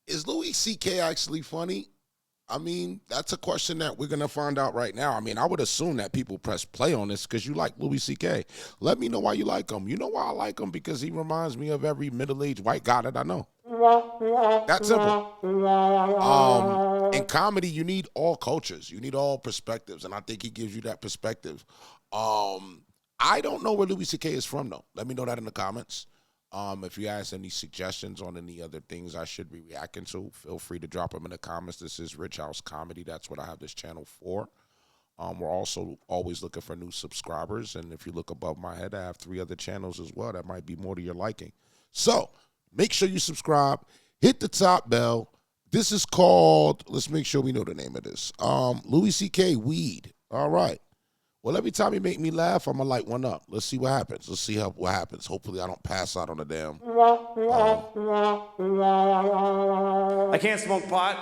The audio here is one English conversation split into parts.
Is Louis C.K. actually funny? I mean, that's a question that we're going to find out right now. I mean, I would assume that people press play on this because you like Louis C.K. Let me know why you like him. You know why I like him? Because he reminds me of every middle-aged white guy that I know. That's simple. In comedy, you need all cultures. You need all perspectives, and I think he gives you that perspective. I don't know where Louis C.K. is from, though. Let me know that in the comments. If you guys have any suggestions on any other things I should be reacting to, feel free to drop them in the comments. This is Rich House Comedy. That's what I have this channel for. We're also always looking for new subscribers. And if you look above my head, I have 3 other channels as well that might be more to your liking. So make sure you subscribe. Hit the top bell. This is called, let's make sure we know the name of this. Louis C.K. Weed. All right. Well, every time you make me laugh, I'm going to light one up. Let's see what happens. Let's see what happens. Hopefully I don't pass out on the damn. I can't smoke pot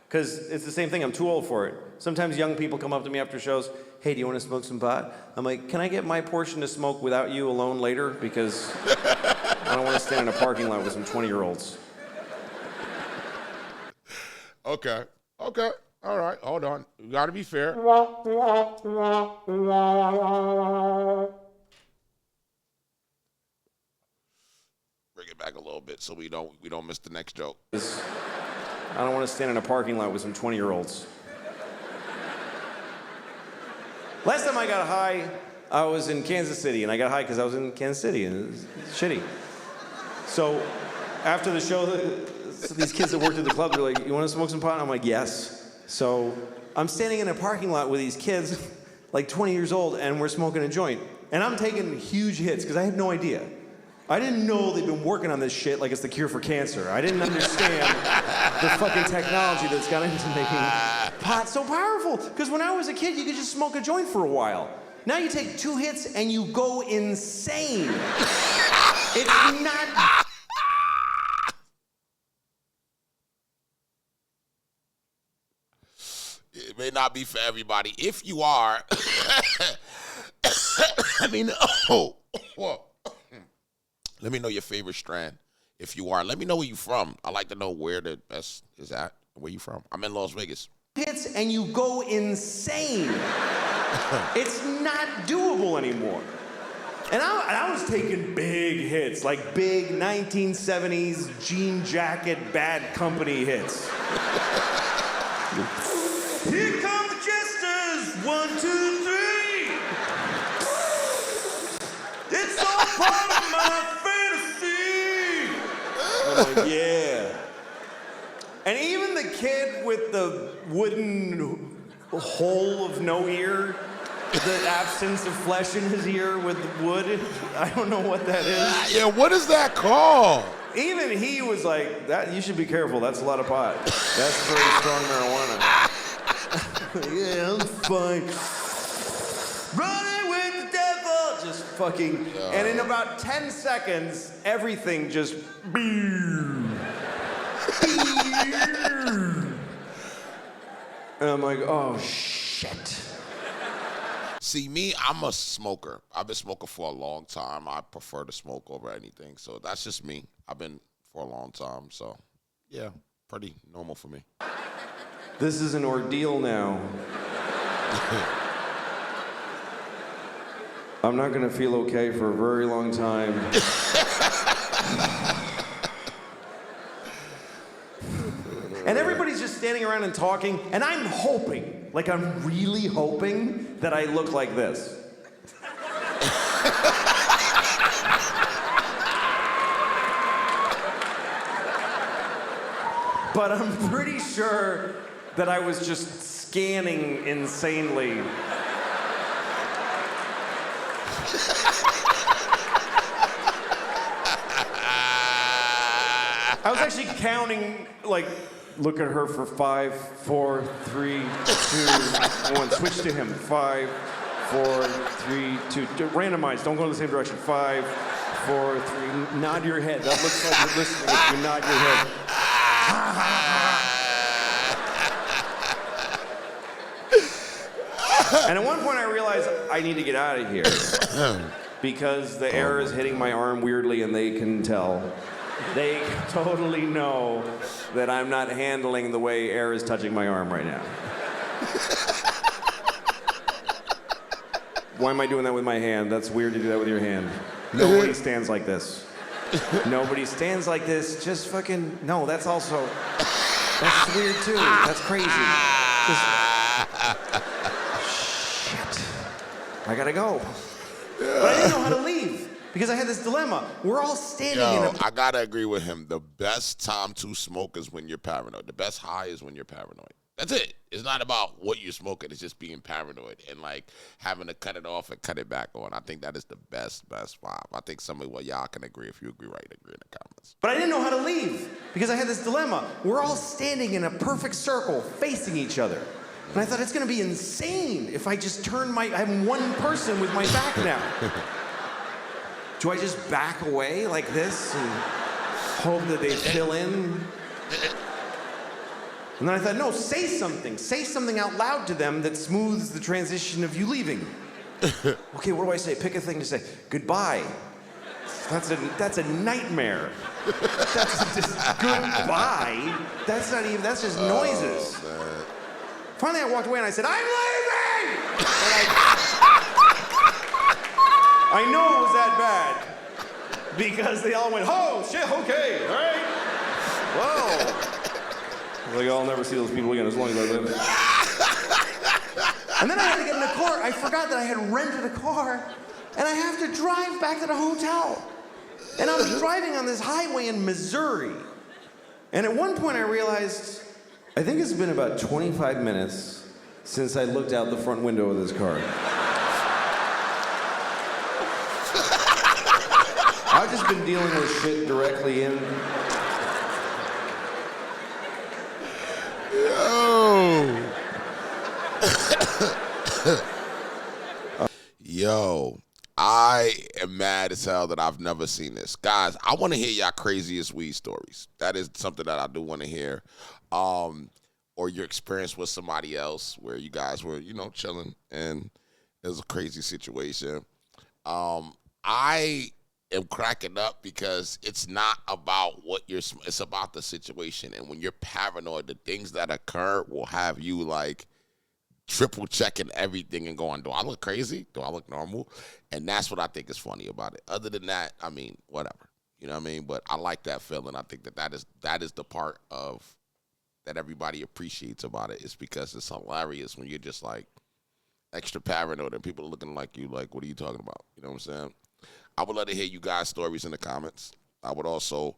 because it's the same thing. I'm too old for it. Sometimes young people come up to me after shows. Hey, do you want to smoke some pot? I'm like, can I get my portion to smoke without you alone later? Because I don't want to stand in a parking lot with some 20-year-olds. Okay. All right, hold on. You got to be fair. Bring it back a little bit so we don't miss the next joke. I don't want to stand in a parking lot with some 20-year-olds. Last time I got high, I was in Kansas City, and I got high because I was in Kansas City, and it was shitty. So after the show, these kids that worked at the club, they're like, you want to smoke some pot? I'm like, yes. So I'm standing in a parking lot with these kids, like 20 years old, and we're smoking a joint. And I'm taking huge hits, because I had no idea. I didn't know they'd been working on this shit like it's the cure for cancer. I didn't understand the fucking technology that's gone into making pot so powerful. Because when I was a kid, you could just smoke a joint for a while. Now you take 2 hits and you go insane. It's not... It may not be for everybody. If you are, I mean, let me know your favorite strand. If you are, let me know where you from. I like to know where the best is at. Where you from? I'm in Las Vegas. Hits and you go insane. It's not doable anymore. And I was taking big hits, like big 1970s jean jacket, Bad Company hits. Here come the jesters, 1, 2, 3. It's all part of my fantasy. I'm like, yeah. And even the kid with the wooden hole of no ear, the absence of flesh in his ear with the wood, I don't know what that is. Yeah, what is that called? Even he was like, "That you should be careful. That's a lot of pot. That's very strong marijuana." Yeah, I'm fine. Running with the devil, just fucking. And in about 10 seconds, everything just. And I'm like, oh shit. See, me, I'm a smoker. I've been smoking for a long time. I prefer to smoke over anything. So that's just me. I've been for a long time. So, yeah, pretty normal for me. This is an ordeal now. I'm not gonna feel okay for a very long time. And everybody's just standing around and talking, and I'm hoping, like I'm really hoping that I look like this. But I'm pretty sure that I was just scanning insanely. I was actually counting, like, look at her for 5, 4, 3, 2, 1. Switch to him. 5, 4, 3, 2. Randomize. Don't go in the same direction. 5, 4, 3. Nod your head. That looks like you're listening if you nod your head. And at one point I realized I need to get out of here because the air is hitting my arm weirdly and they can tell. They totally know that I'm not handling the way air is touching my arm right now. Why am I doing that with my hand? That's weird to do that with your hand. Nobody stands like this. Nobody stands like this. Just fucking, no, that's also, that's weird too. That's crazy. Shit. I gotta go. But I didn't know how to leave because I had this dilemma. We're all standing in a... I gotta agree with him. The best time to smoke is when you're paranoid. The best high is when you're paranoid. That's it. It's not about what you're smoking. It's just being paranoid and like having to cut it off and cut it back on. I think that is the best vibe. I think y'all can agree. If you agree, agree in the comments. But I didn't know how to leave because I had this dilemma. We're all standing in a perfect circle facing each other. And I thought it's gonna be insane if I just turn I'm one person with my back now. Do I just back away like this and hope that they fill in? And then I thought, no, say something. Say something out loud to them that smooths the transition of you leaving. Okay, what do I say? Pick a thing to say. Goodbye. That's a nightmare. That's just goodbye. That's not even, that's just noises. Man. Finally, I walked away and I said, I'm leaving! I know it was that bad because they all went, oh, shit, okay, all right. Whoa. Like, I'll never see those people again as long as I live. And then I had to get in a car. I forgot that I had rented a car, and I have to drive back to the hotel. And I was driving on this highway in Missouri. And at one point I realized, I think it's been about 25 minutes since I looked out the front window of this car. I've just been dealing with shit directly in. Yo, I am mad as hell that I've never seen this. Guys, I want to hear y'all craziest weed stories. That is something that I do want to hear. Or your experience with somebody else where you guys were, chilling and it was a crazy situation. I am cracking up because it's not about it's about the situation. And when you're paranoid, the things that occur will have you like triple checking everything and going, do I look crazy? Do I look normal? And that's what I think is funny about it. Other than that, I mean, whatever. You know what I mean? But I like that feeling. I think that is the part of that everybody appreciates about it. It's because it's hilarious when you're just like extra paranoid and people are looking like you like, what are you talking about? You know what I'm saying? I would love to hear you guys' stories in the comments. I would also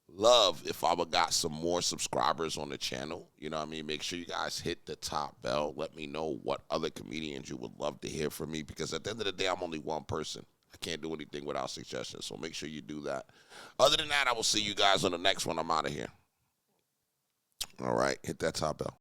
love if I would got some more subscribers on the channel. You know what I mean? Make sure you guys hit the top bell. Let me know what other comedians you would love to hear from me, because at the end of the day, I'm only one person. I can't do anything without suggestions, so make sure you do that. Other than that, I will see you guys on the next one. I'm out of here. All right, hit that top bell.